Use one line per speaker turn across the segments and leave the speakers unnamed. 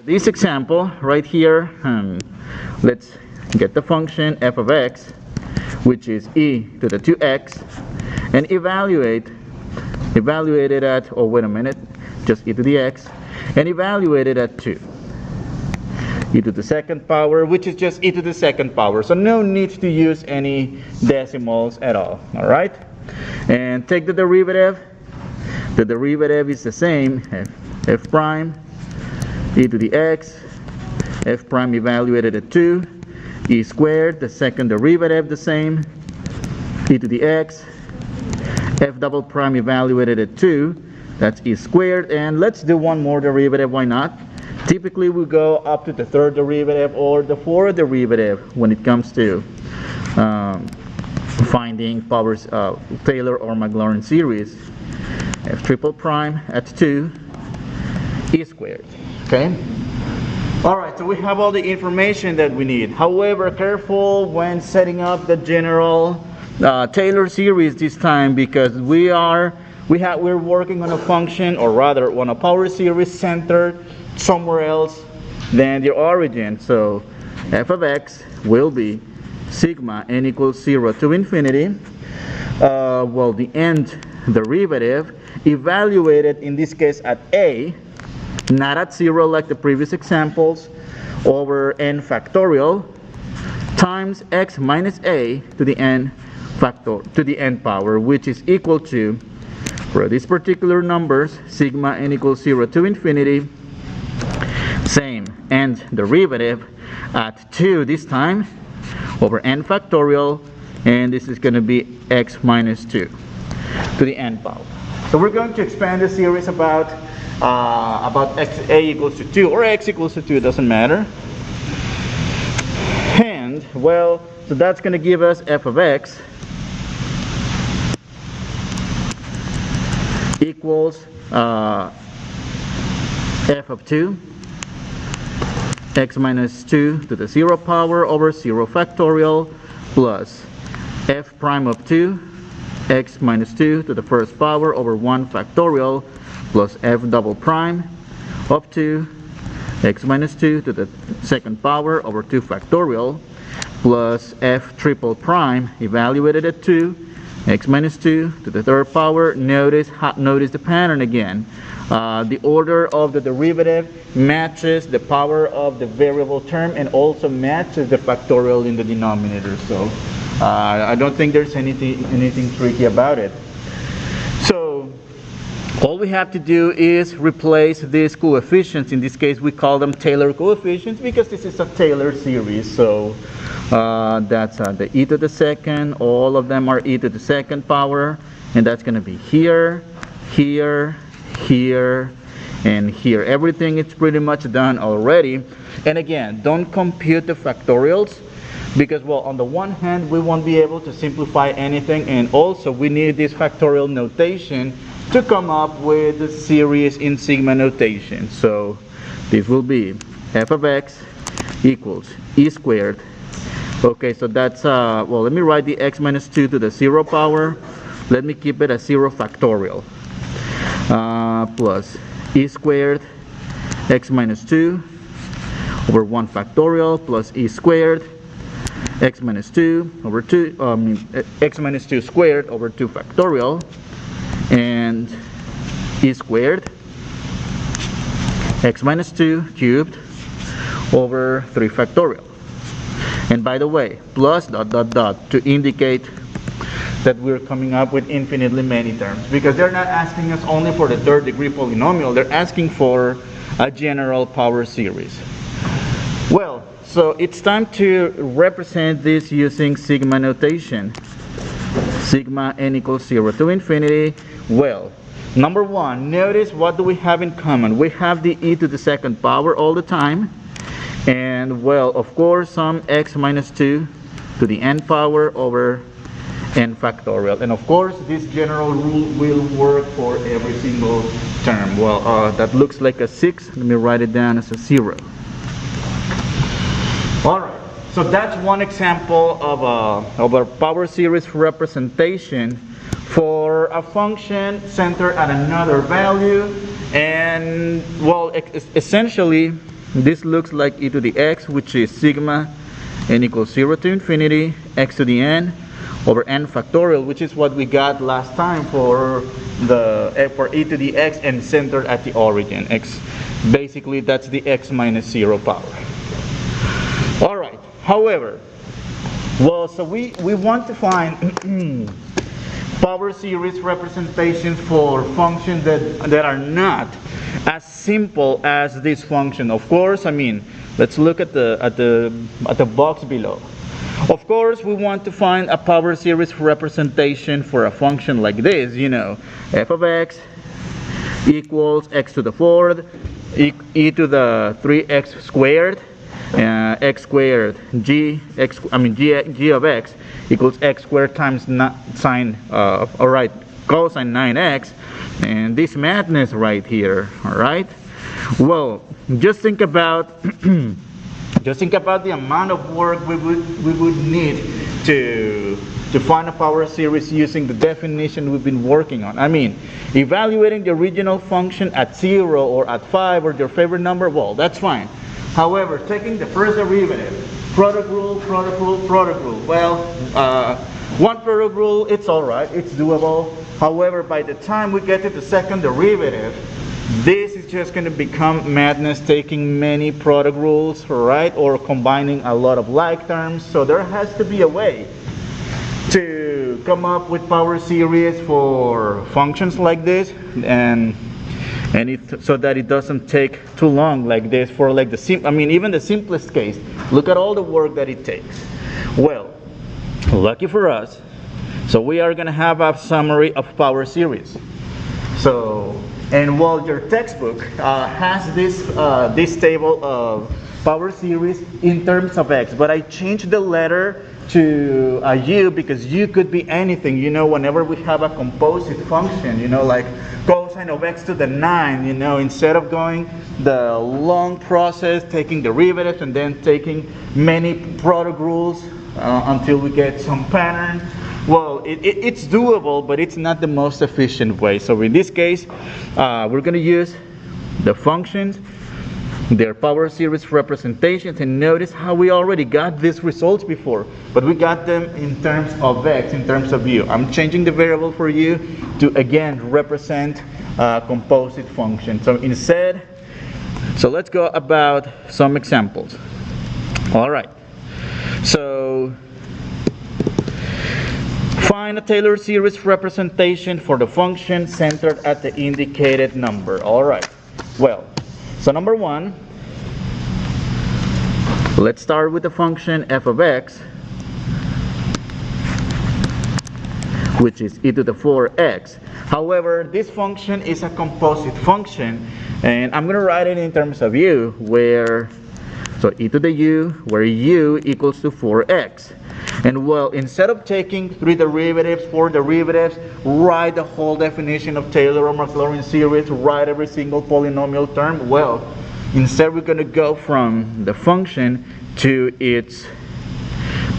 This example right here, let's get the function f of x, which is e to the 2x, and evaluate it at, oh wait a minute, just e to the x, and evaluate it at 2. E to the second power, which is just e to the second power, so no need to use any decimals at all. Alright? And take the derivative. The derivative is the same, f prime e to the x, f prime evaluated at 2, e squared, the second derivative the same, e to the x, f double prime evaluated at 2, that's e squared, and let's do one more derivative, why not? Typically we go up to the third derivative or the fourth derivative when it comes to finding powers, Taylor or Maclaurin series. F triple prime at 2, e squared. Okay? Alright, so we have all the information that we need. However, careful when setting up the general Taylor series this time, because we're working on a function, or rather on a power series centered somewhere else than the origin. So f of x will be sigma n equals 0 to infinity. Well, the end derivative evaluated in this case at a, not at 0 like the previous examples, over n factorial times x minus a to the n power, which is equal to, for these particular numbers, sigma n equals 0 to infinity, same end derivative at 2 this time, over n factorial, and this is going to be x minus 2 to the n power. So we're going to expand the series about a equals to 2 or x equals to 2, doesn't matter. And well, so that's going to give us f of x equals f of 2 x minus 2 to the 0 power over 0 factorial plus f prime of 2 x minus 2 to the first power over 1 factorial plus f double prime of 2 x minus 2 to the second power over 2 factorial plus f triple prime evaluated at 2 x minus 2 to the third power. Notice the pattern again. The order of the derivative matches the power of the variable term and also matches the factorial in the denominator. So I don't think there's anything tricky about it. So all we have to do is replace these coefficients. In this case we call them Taylor coefficients because this is a Taylor series. So that's the e to the second, all of them are e to the second power, and that's going to be here, here, here, and here. Everything is pretty much done already. And again, don't compute the factorials because, well, on the one hand we won't be able to simplify anything, and also we need this factorial notation to come up with the series in sigma notation. So this will be f of x equals e squared. Okay, so that's well, let me write the x minus 2 to the 0 power. Let me keep it as 0 factorial plus e squared x minus 2 over 1 factorial plus e squared x minus 2 over 2 x minus 2 squared over 2 factorial and e squared x minus 2 cubed over 3 factorial. And by the way, plus dot dot dot to indicate that we're coming up with infinitely many terms, because they're not asking us only for the third degree polynomial, they're asking for a general power series. Well, so it's time to represent this using sigma notation. Sigma n equals 0 to infinity. Well, number one, notice what do we have in common? We have the e to the second power all the time. And well, of course, some x minus 2 to the n power over n factorial. And of course, this general rule will work for every single term. Well, that looks like a 6. Let me write it down as a 0. Alright, so that's one example of a power series representation for a function centered at another value. And well, essentially, this looks like e to the x, which is sigma n equals 0 to infinity x to the n over n factorial, which is what we got last time for e to the x and centered at the origin. X, basically that's the x minus 0 power. All right. However, well, so we want to find power series representations for functions that are not as simple as this function. Of course, I mean, let's look at the box below. Of course, we want to find a power series representation for a function like this, you know, f of x equals x to the 4th, e to the 3x squared, x squared, g of x equals x squared times cosine 9x, and this madness right here, all right? Well, just think about the amount of work we would need to find a power series using the definition we've been working on. I mean, evaluating the original function at 0 or at 5 or your favorite number, well, that's fine. However, taking the first derivative, product rule. Well, one product rule, it's all right, it's doable. However, by the time we get to the second derivative, this is just going to become madness, taking many product rules, right? Or combining a lot of like terms. So there has to be a way to come up with power series for functions like this, and so that it doesn't take too long like this for like even the simplest case. Look at all the work that it takes. Well, lucky for us, so we are going to have a summary of power series. So, and well, your textbook has this table of power series in terms of x, but I changed the letter to a u because u could be anything. You know, whenever we have a composite function, you know, like cosine of x to the 9, you know, instead of going the long process, taking derivatives and then taking many product rules until we get some pattern. Well, it's doable, but it's not the most efficient way. So in this case, we're going to use the functions, their power series representations, and notice how we already got these results before, but we got them in terms of x, in terms of u. I'm changing the variable for u to again represent composite function. So instead, so let's go about some examples. All right. So find a Taylor series representation for the function centered at the indicated number. All right. Well, so number one, let's start with the function f of x, which is e to the 4x. However, this function is a composite function, and I'm going to write it in terms of u, where, so e to the u, where u equals to 4x. And well, instead of taking 3 derivatives, 4 derivatives, write the whole definition of Taylor or Maclaurin series, write every single polynomial term, well, instead we're going to go from the function to its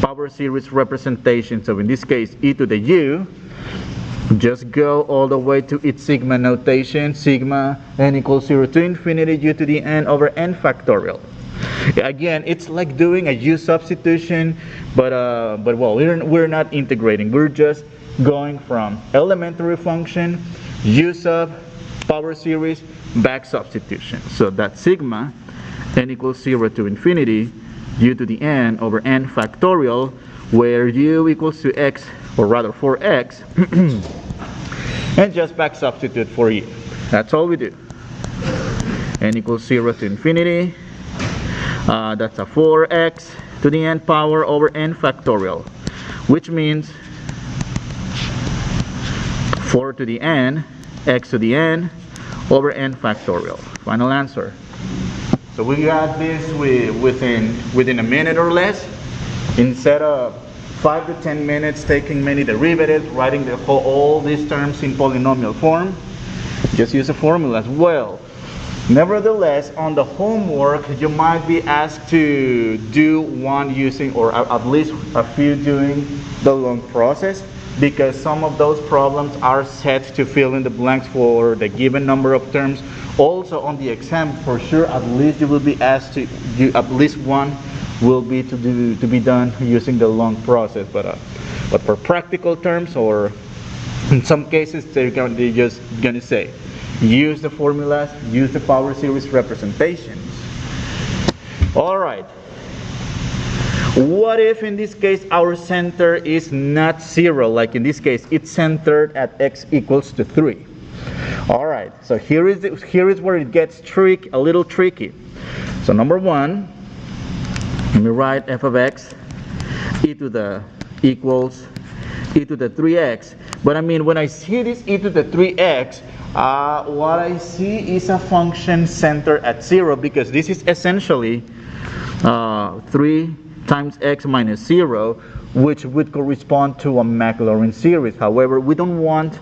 power series representation. So in this case, e to the u, just go all the way to its sigma notation, sigma n equals 0 to infinity u to the n over n factorial. Again, it's like doing a u substitution, but well, we're not integrating. We're just going from elementary function, u sub, power series, back substitution. So that's sigma n equals 0 to infinity u to the n over n factorial, where u equals to x, or rather 4x, and just back substitute for u. That's all we do. N equals 0 to infinity. That's a 4x to the n power over n factorial, which means 4 to the n, x to the n over n factorial. Final answer. So we got this within a minute or less, instead of 5 to 10 minutes taking many derivatives, writing all these terms in polynomial form. Just use a formula as well. Nevertheless, on the homework, you might be asked to do one using, or at least a few doing the long process, because some of those problems are set to fill in the blanks for the given number of terms Also on the exam, for sure, at least you will be asked to do at least one will be to be done using the long process. But for practical terms, or in some cases, they're just gonna say, use the formulas, use the power series representations. All right. What if in this case our center is not 0? Like in this case, it's centered at x equals to 3. All right. So here is where it gets a little tricky. So number one, let me write f of x e to the equals e to the 3x. But I mean, when I see this e to the 3x, what I see is a function centered at 0, because this is essentially 3 times x minus 0, which would correspond to a Maclaurin series. However, we don't want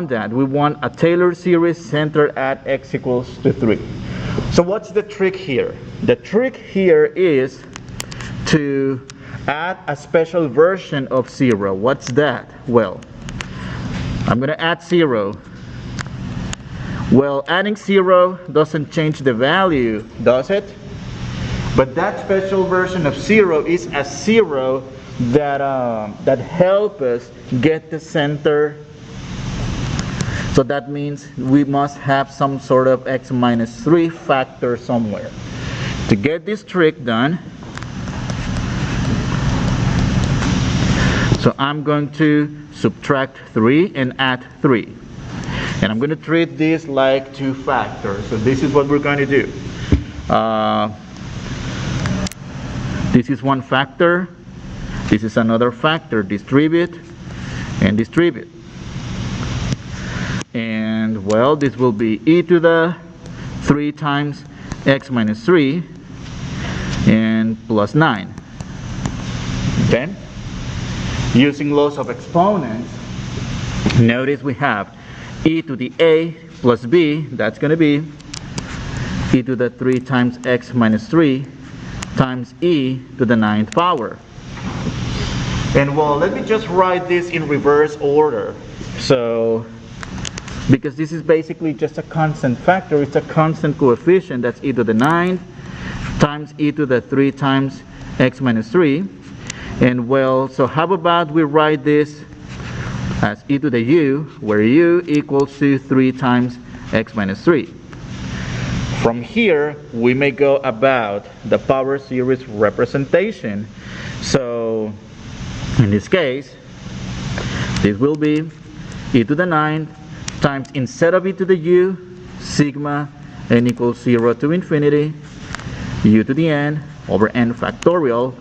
that. We want a Taylor series centered at x equals to 3. So what's the trick here? The trick here is to add a special version of 0. What's that? Well, I'm going to add 0. Well, adding 0 doesn't change the value, does it? But that special version of 0 is a 0 that helps us get the center. So that means we must have some sort of x minus 3 factor somewhere. To get this trick done, so I'm going to subtract 3 and add 3. And I'm going to treat this like 2 factors. So this is what we're going to do. This is one factor. This is another factor. Distribute and distribute. And well, this will be e to the 3 times x minus 3 and plus 9. Okay? Using laws of exponents, notice we have e to the a plus b, that's going to be e to the 3 times x minus 3 times e to the 9th power. And well, let me just write this in reverse order. So, because this is basically just a constant factor, it's a constant coefficient, that's e to the 9th times e to the 3 times x minus 3. And well, so how about we write this as e to the u, where u equals to 3 times x minus 3. From here, we may go about the power series representation. So, in this case, this will be e to the 9th times, instead of e to the u, sigma n equals 0 to infinity, u to the n over n factorial,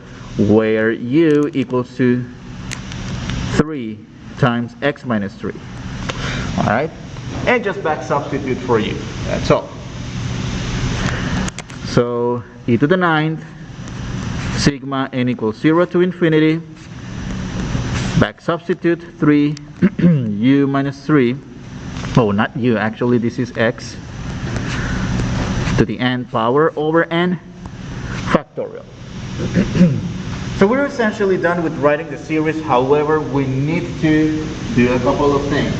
where u equals to 3 times x minus 3. Alright? And just back substitute for u. That's all. So, e to the 9th, sigma n equals 0 to infinity, back substitute 3, u minus 3, oh, not u, actually this is x, to the n power over n factorial. So we're essentially done with writing the series. However, we need to do a couple of things.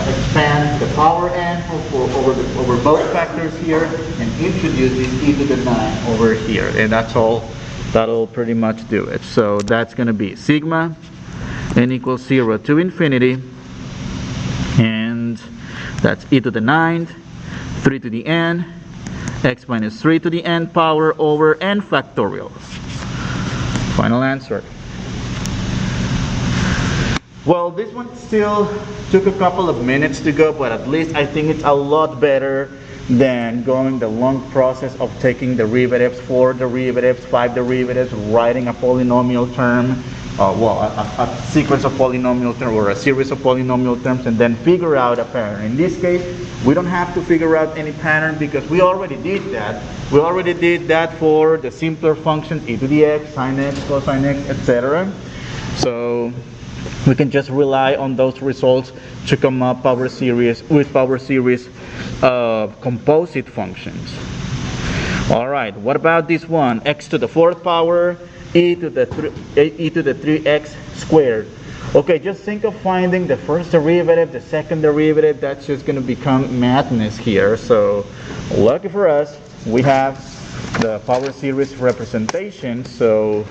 Expand the power n over both factors here, and introduce this e to the 9 over here. And that's all. That'll pretty much do it. So that's going to be sigma n equals 0 to infinity, and that's e to the 9th, 3 to the n, x minus 3 to the n power over n factorial. Final answer. Well, this one still took a couple of minutes to go, but at least I think it's a lot better than going the long process of taking derivatives, 4 derivatives, 5 derivatives, writing a polynomial term, a sequence of polynomial terms or a series of polynomial terms, and then figure out a pattern. In this case, we don't have to figure out any pattern because we already did that. We already did that for the simpler functions, e to the x, sine x, cosine x, etc. So we can just rely on those results to come up power series of composite functions. All right, what about this one? X to the 4th power, e to the 3x squared. Okay, just think of finding the first derivative, the second derivative. That's just going to become madness here. So lucky for us, we have the power series representation. So,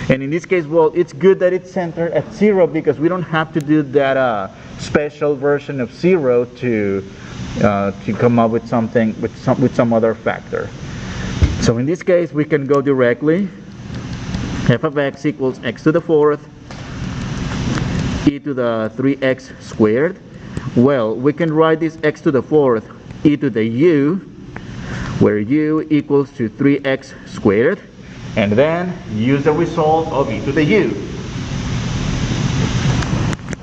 and in this case, well, it's good that it's centered at 0 because we don't have to do that special version of 0 to come up with something with some other factor. So in this case, we can go directly. F of x equals x to the 4th e to the 3x squared. Well, we can write this x to the 4th e to the u, where u equals to 3x squared, and then use the result of e to the u.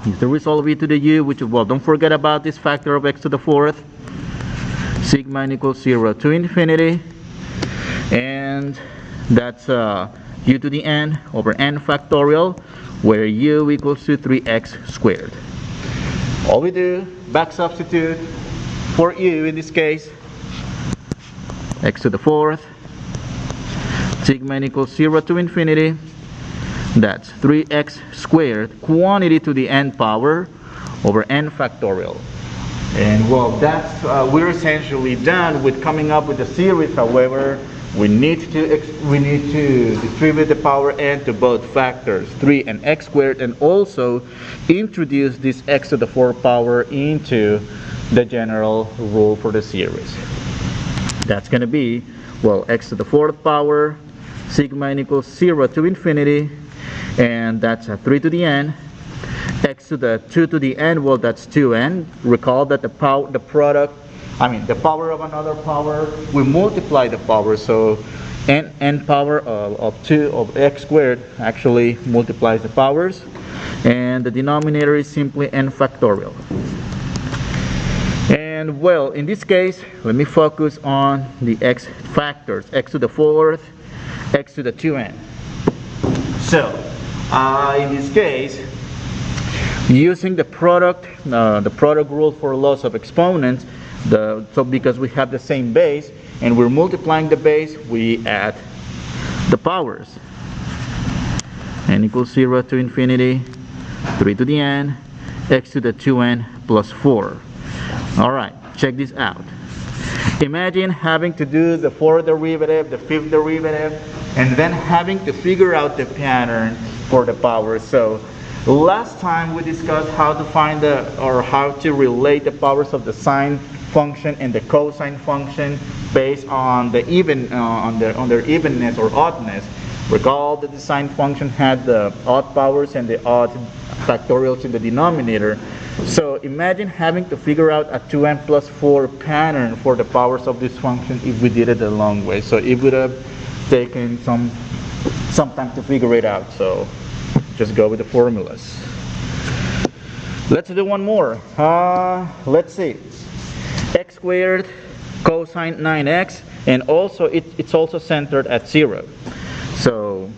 Use the result of e to the u, which is, well, don't forget about this factor of x to the 4th. Sigma n equals 0 to infinity, and that's u to the n over n factorial, where u equals to 3x squared. All we do, back substitute for u in this case, x to the 4th, sigma n equals 0 to infinity, that's 3x squared, quantity to the n power over n factorial. And well, that's we're essentially done with coming up with the series. However, we need to distribute the power n to both factors, 3 and x squared, and also introduce this x to the 4th power into the general rule for the series. That's going to be, well, x to the 4th power, sigma n equals 0 to infinity, and that's a 3 to the n. X to the 2 to the n, well, that's 2n. Recall that the power of another power, we multiply the power, so n power of 2 of x squared actually multiplies the powers, and the denominator is simply n factorial. And well, in this case, let me focus on the x factors, x to the 4th, x to the 2n. So in this case, using the product rule for laws of exponents, so because we have the same base and we're multiplying the base, we add the powers. N equals 0 to infinity, 3 to the n, x to the 2n plus 4. Alright, check this out. Imagine having to do the 4th derivative, the 5th derivative, and then having to figure out the pattern for the powers. So last time we discussed how to find how to relate the powers of the sine function and the cosine function based on the on their evenness or oddness. Recall that the sine function had the odd powers and the odd factorials in the denominator. So imagine having to figure out a 2n plus 4 pattern for the powers of this function if we did it the long way. So it would have taken some time to figure it out. So just go with the formulas. Let's do one more. Let's see. X squared cosine 9x, and also it's also centered at 0. So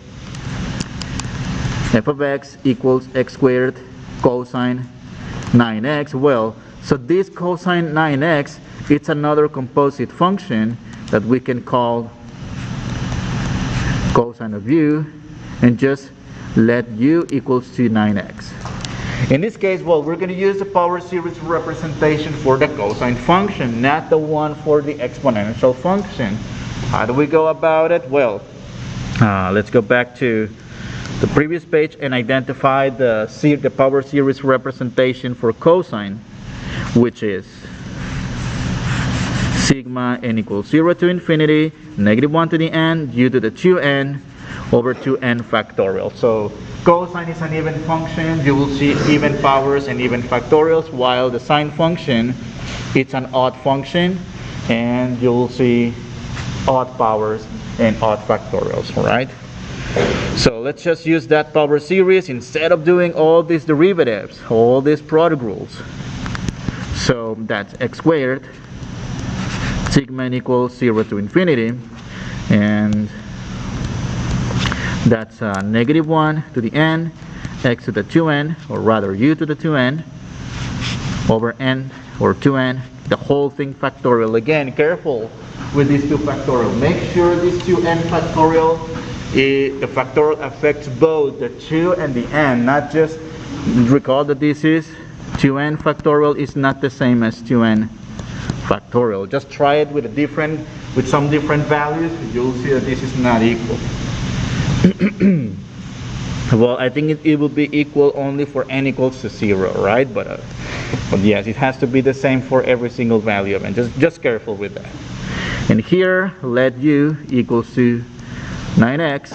f of x equals x squared cosine 9x. Well, so this cosine 9x, it's another composite function that we can call cosine of u, and just let u equals to 9x. In this case, well, we're going to use the power series representation for the cosine function, not the one for the exponential function. How do we go about it? Well, let's go back to the previous page and identify the power series representation for cosine, which is sigma n equals 0 to infinity, -1 to the n, u to the 2n over 2n factorial. So cosine is an even function. You will see even powers and even factorials, while the sine function, it's an odd function, and you will see odd powers and odd factorials, right? So let's just use that power series instead of doing all these derivatives, all these product rules. So that's x squared, sigma n equals 0 to infinity, and that's -1 to the n, x to the 2n, or rather u to the 2n, over n, or 2n, the whole thing factorial. Again, careful with these two factorial. Make sure this 2n factorial, the factorial affects both the 2 and the n, not just Recall that this is 2n factorial is not the same as 2n factorial. Just try it with some different values. You'll see that this is not equal. Well, I think it will be equal only for n equals to 0, right? But yes, it has to be the same for every single value of n. Just careful with that. And here, let u equals to 9x,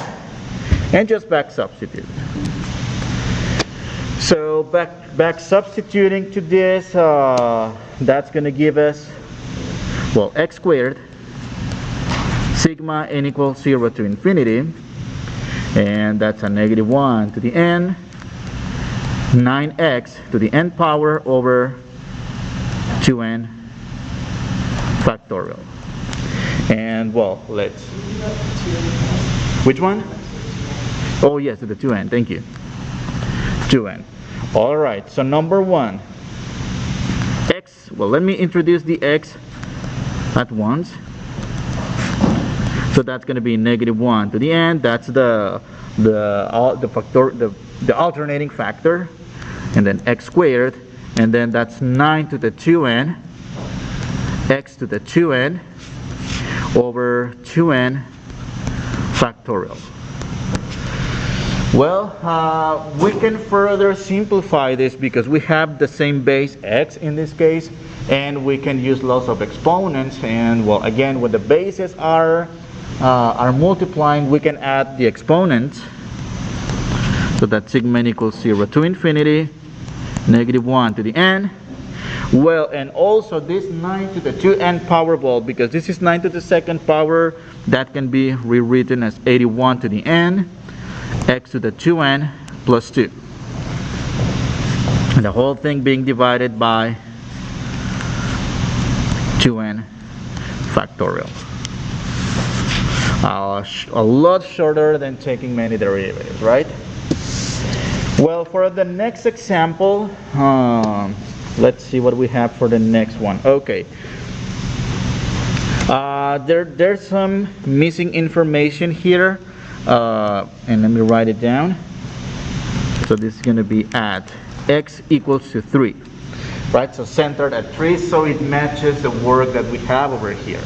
and just back substitute. So back substituting to this, that's going to give us, well, x squared sigma n equals 0 to infinity, and that's a negative 1 to the n, 9x to the n power over 2n factorial. And well, let's, which one? Oh yes, to the 2n, thank you. 2n. Alright, so number 1, x, well, let me introduce the x at once. So that's going to be negative 1 to the n. That's the alternating factor, and then x squared, and then that's 9 to the 2n, x to the 2n over 2n factorial. Well, we can further simplify this because we have the same base x in this case, and we can use lots of exponents. And well, again, when the bases are multiplying, we can add the exponents. So that sigma n equals 0 to infinity, negative 1 to the n. Well, and also this 9 to the 2n power, well, because this is 9 to the second power, that can be rewritten as 81 to the n, x to the 2n plus 2. And the whole thing being divided by 2n factorial. A lot shorter than taking many derivatives, right? Well, for the next example, let's see what we have for the next one. Okay. There's some missing information here, and let me write it down. So this is going to be at x equals to 3, right? So centered at 3, so it matches the work that we have over here.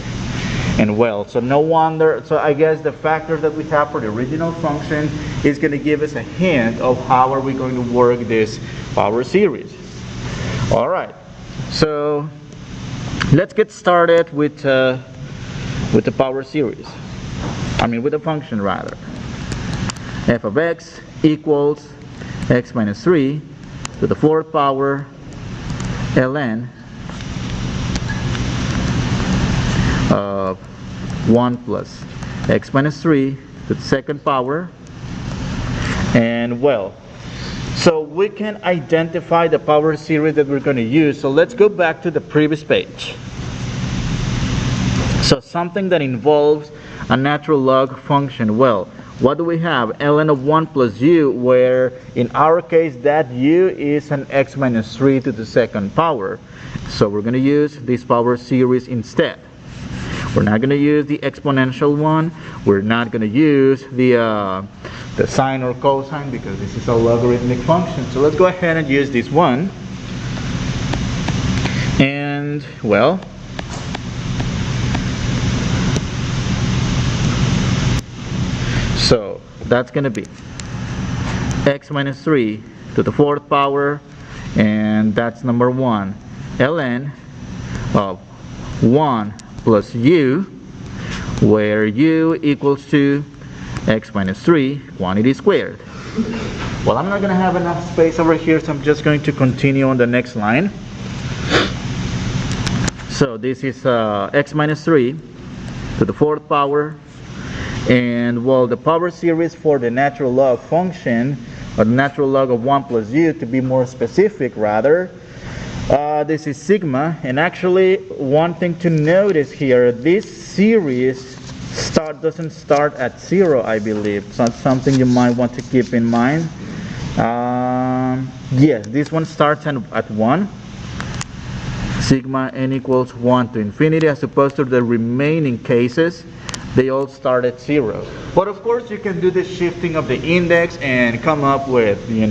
And well, so no wonder, so I guess the factors that we have for the original function is going to give us a hint of how are we going to work this power series. All right, so let's get started with the power series. With the function rather. F of x equals x minus 3 to the 4th power ln of 1 plus x minus 3 to the 2nd power. And well, so we can identify the power series that we're going to use. So let's go back to the previous page. So something that involves a natural log function. Well, what do we have? ln of 1 plus u, where in our case that u is an x minus 3 to the 2nd power. So we're going to use this power series instead. We're not going to use the exponential one. We're not going to use the sine or cosine because this is a logarithmic function. So let's go ahead and use this one. And well, so that's going to be x minus 3 to the 4th power, and that's number 1, ln of 1 plus u, where u equals to x minus 3 quantity squared. Well, I'm not going to have enough space over here, so I'm just going to continue on the next line. So this is x minus 3 to the 4th power, and well, the power series for the natural log function, or the natural log of 1 plus u, to be more specific rather, this is sigma. And actually, one thing to notice here, this series doesn't start at 0, I believe. So that's something you might want to keep in mind. Yes, this one starts at 1. Sigma n equals 1 to infinity, as opposed to the remaining cases, they all start at 0. But of course, you can do the shifting of the index and come up with, the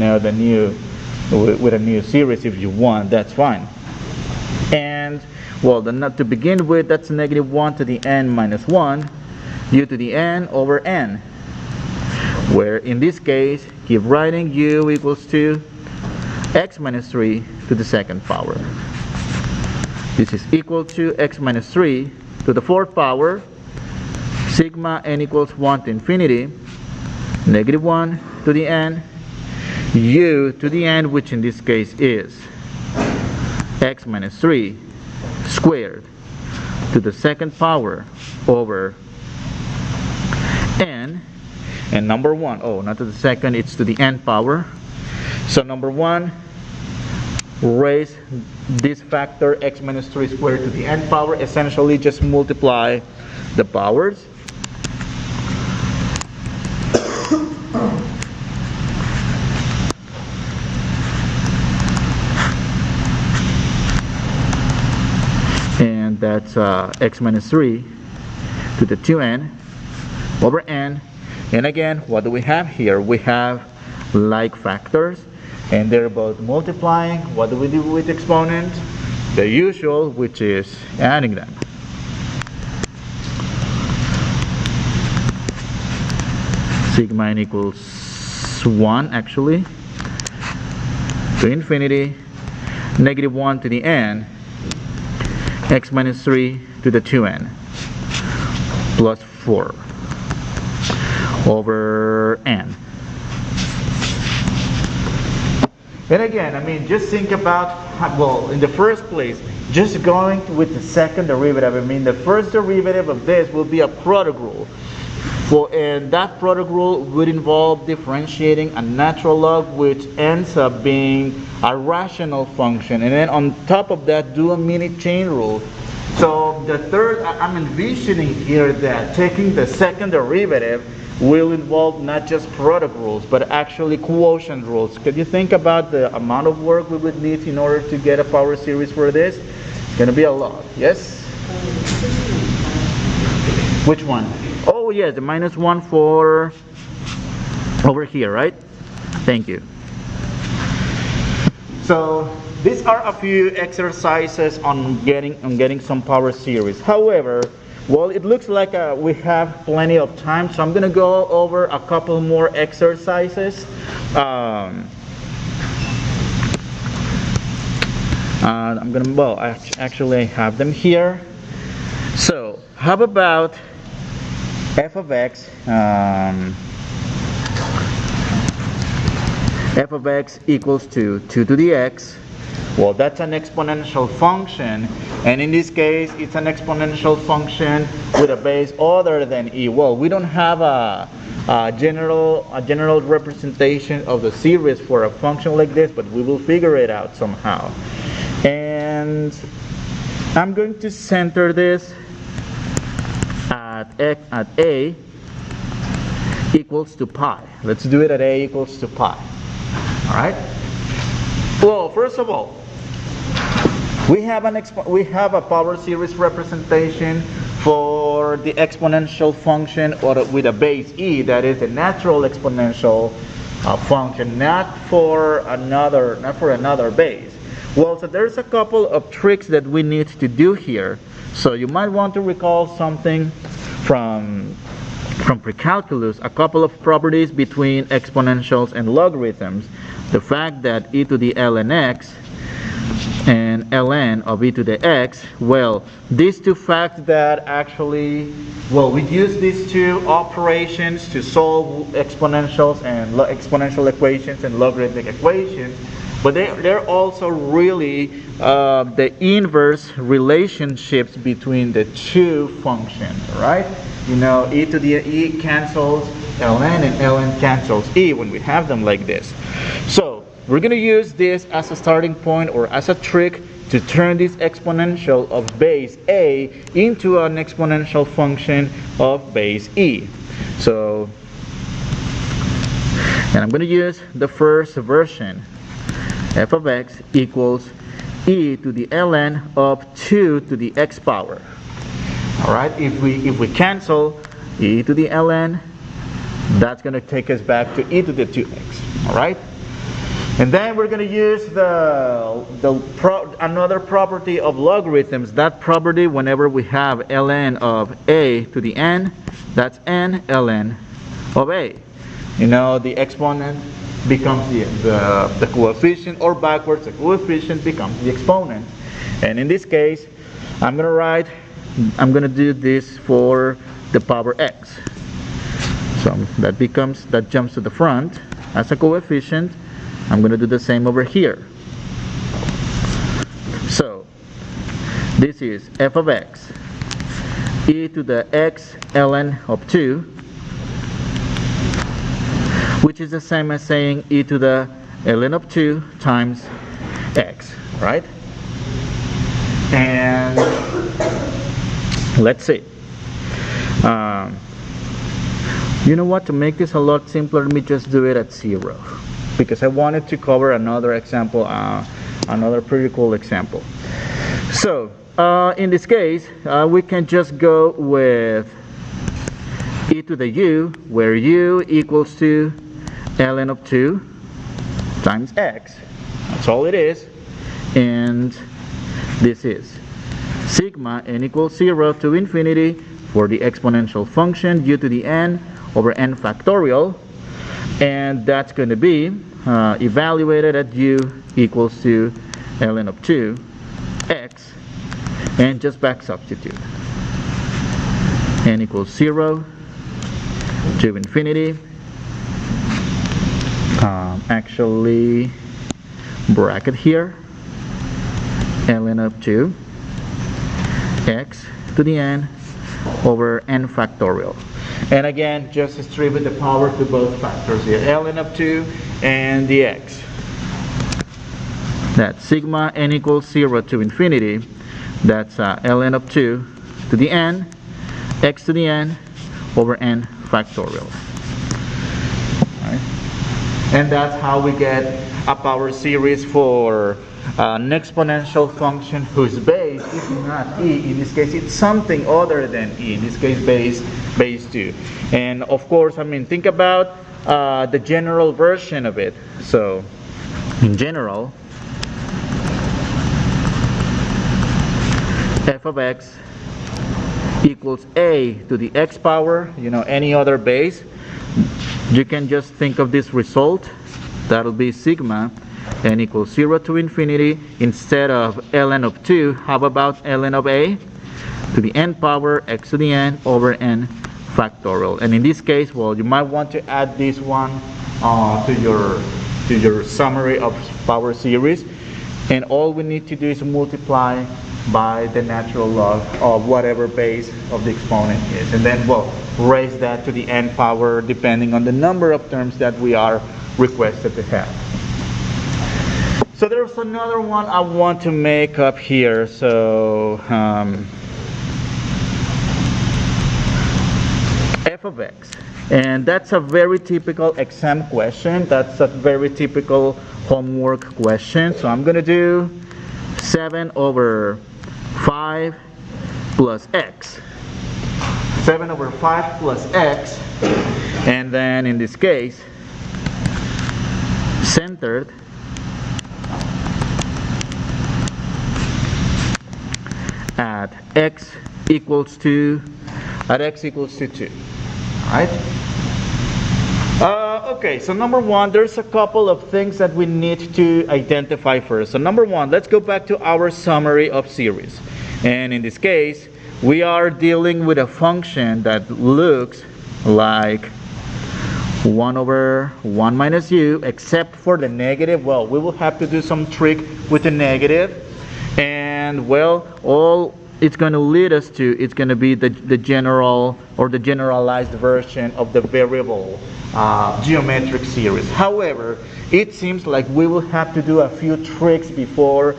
with a new series if you want, that's fine. And well, then to begin with, that's negative 1 to the n minus 1 u to the n over n, where in this case keep writing u equals to x minus 3 to the second power. This is equal to x minus 3 to the fourth power, sigma n equals 1 to infinity, negative 1 to the n, u to the n, which in this case is x minus 3 squared to the second power over n, and number 1, oh, not to the second, it's to the n power. So number 1, raise this factor x minus 3 squared to the n power, essentially just multiply the powers. And that's x minus 3 to the 2n over n. And again, what do we have here? We have like factors, and they're both multiplying. What do we do with exponents? The usual, which is adding them. Sigma n equals 1 actually to infinity, negative 1 to the n, x minus 3 to the 2n plus 4 over n. And again, I mean, just think about, well, in the first place, just going with the second derivative, I mean, the first derivative of this will be a product rule. And that product rule would involve differentiating a natural log, which ends up being a rational function. And then on top of that, do a mini chain rule. So the third, I'm envisioning here that taking the second derivative will involve not just product rules, but actually quotient rules. Could you think about the amount of work we would need in order to get a power series for this? It's going to be a lot. Yes? Which one? Oh, yes, the minus 1 for over here, right? Thank you. So these are a few exercises on getting some power series. However, well, it looks like we have plenty of time, so I'm going to go over a couple more exercises. I'm going to, well, actually I have them here. So, how about f of x? F of x equals to 2 to the x. Well, that's an exponential function, and in this case, it's an exponential function with a base other than e. Well, we don't have a general representation of the series for a function like this, but we will figure it out somehow. And I'm going to center this at a equals to pi. Let's do it at a equals to pi. All right. Well, first of all, we have a power series representation for the exponential function with a base e, that is a natural exponential function, not for another base. Well, so there's a couple of tricks that we need to do here. So you might want to recall something from pre-calculus, a couple of properties between exponentials and logarithms. The fact that e to the ln x and ln of e to the x, well, these two facts that actually, well, we use these two operations to solve exponentials and exponential equations and logarithmic equations, but they're also really the inverse relationships between the two functions, right? You know, e to the e cancels ln and ln cancels e when we have them like this. So we're going to use this as a starting point or as a trick to turn this exponential of base a into an exponential function of base e. So, and I'm going to use the first version. F of x equals e to the ln of 2 to the x power. All right, if we cancel e to the ln, that's going to take us back to e to the 2x. All right. And then we're going to use another property of logarithms. That property, whenever we have ln of a to the n, that's n ln of a. You know, the exponent becomes the coefficient, or backwards, the coefficient becomes the exponent. And in this case, I'm going to do this for the power x. So that jumps to the front as a coefficient. I'm going to do the same over here. So this is f of x e to the x ln of 2, which is the same as saying e to the ln of 2 times x, right? And let's see. You know what? To make this a lot simpler, let me just do it at 0, because I wanted to cover another example, another pretty cool example. So in this case, we can just go with e to the u, where u equals to ln of 2 times x. That's all it is. And this is sigma n equals 0 to infinity for the exponential function u to the n over n factorial, and that's going to be evaluated at u equals to ln of 2 x, and just back substitute. N equals 0 to infinity, actually bracket here, ln of 2 x to the n over n factorial. And again, just distribute the power to both factors here, ln of 2 and the x. That's sigma n equals 0 to infinity. That's ln of 2 to the n, x to the n over n factorial. Right. And that's how we get a power series for an exponential function whose base is not e. In this case, it's something other than e. In this case, base 2. And of course, I mean, think about the general version of it. So, in general, f of x equals a to the x power, you know, any other base. You can just think of this result. That'll be sigma n equals 0 to infinity. Instead of ln of 2, how about ln of a to the n power x to the n over n factorial. And in this case, well, you might want to add this one to your summary of power series, and all we need to do is multiply by the natural log of whatever base of the exponent is, and then we'll raise that to the n power depending on the number of terms that we are requested to have. So there's another one I want to make up here. So f of x, and that's a very typical exam question. That's a very typical homework question. So I'm going to do 7 over 5 plus x. 7 over 5 plus x, and then in this case, centered at x equals to 2. Alright? Okay, so number one, there's a couple of things that we need to identify first. So number one, let's go back to our summary of series. And in this case, we are dealing with a function that looks like 1 over 1 minus u, except for the negative. Well, we will have to do some trick with the negative. And well, all it's going to lead us to, it's going to be the general or the generalized version of the variable geometric series. However, it seems like we will have to do a few tricks before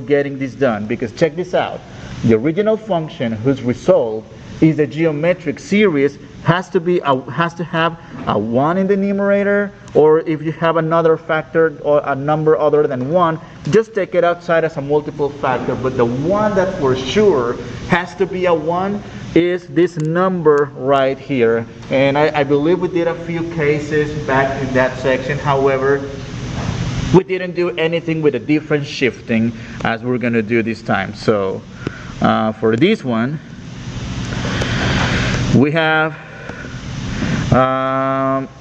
getting this done, because check this out. The original function whose result is a geometric series has to have a 1 in the numerator, or if you have another factor or a number other than 1, just take it outside as a multiple factor. But the one that for sure has to be a 1 is this number right here. And I believe we did a few cases back in that section. However, we didn't do anything with a different shifting as we're going to do this time. So for this one, we have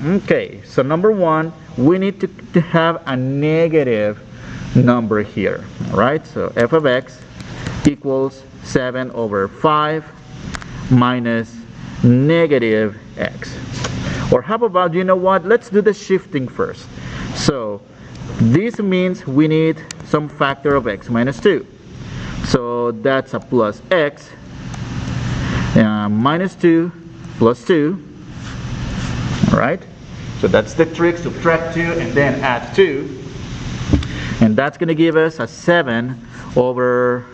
okay, so number one, we need to have a negative number here. All right, so f of x equals 7 over 5 minus negative x. Or how about, you know what, let's do the shifting first. So this means we need some factor of x minus 2. So that's a plus x minus 2 plus 2. Alright, so that's the trick. Subtract 2 and then add 2. And that's going to give us a 7 over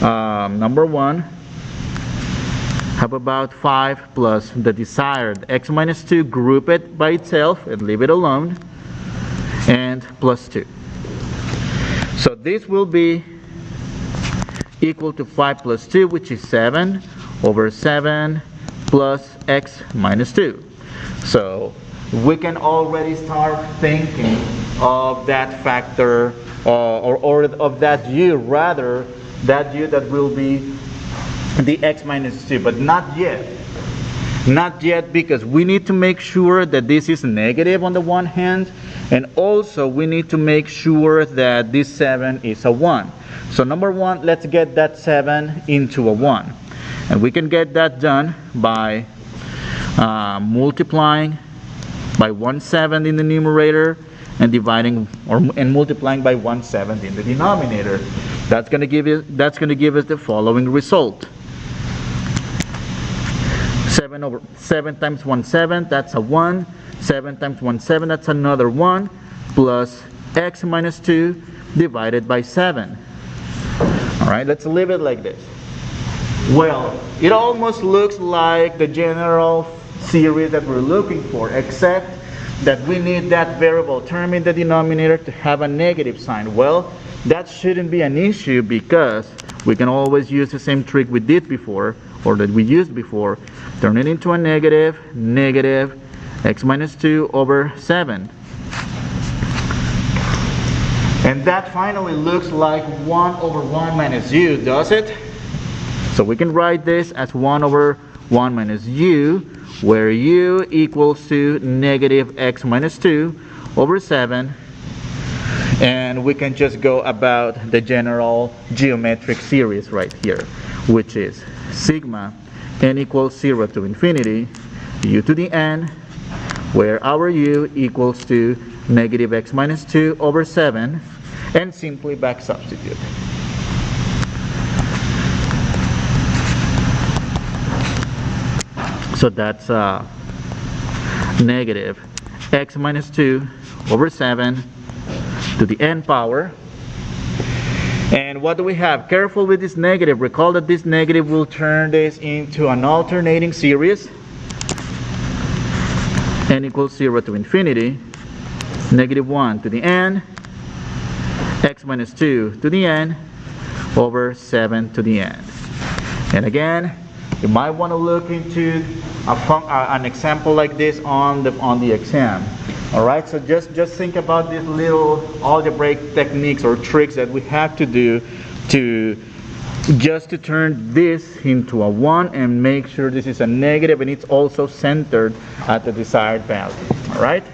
number 1. How about 5 plus the desired x minus 2, group it by itself and leave it alone, and plus 2. So this will be equal to 5 plus 2, which is 7 over 7 plus x minus 2. So we can already start thinking of that factor or of that u, rather, that u that will be the x minus 2, but not yet. Not yet, because we need to make sure that this is negative on the one hand, and also we need to make sure that this 7 is a 1. So number one, let's get that 7 into a 1. And we can get that done by multiplying by 1/7 in the numerator and dividing and multiplying by 1/7 in the denominator. That's going to give us the following result. 7 times 1/7, that's a 1. 7 times 1/7, that's another 1, plus x minus 2 divided by 7. Alright, let's leave it like this. Well, it almost looks like the general series that we're looking for, except that we need that variable term in the denominator to have a negative sign. Well, that shouldn't be an issue, because we can always use the same trick we did before, or that we used before. Turn it into a negative x minus 2 over 7. And that finally looks like 1 over 1 minus u, does it? So we can write this as 1 over 1 minus u, where u equals to negative x minus 2 over 7. And we can just go about the general geometric series right here, which is sigma n equals 0 to infinity u to the n, where our u equals to negative x minus 2 over 7, and simply back substitute. So that's negative x minus 2 over 7 to the n power. And what do we have? Careful with this negative. Recall that this negative will turn this into an alternating series. N equals 0 to infinity. Negative 1 to the n. X minus 2 to the n over 7 to the n. And again, you might want to look into an example like this on the exam. Alright, so just think about these little algebraic techniques or tricks that we have to do to turn this into a 1 and make sure this is a negative and it's also centered at the desired value. Alright?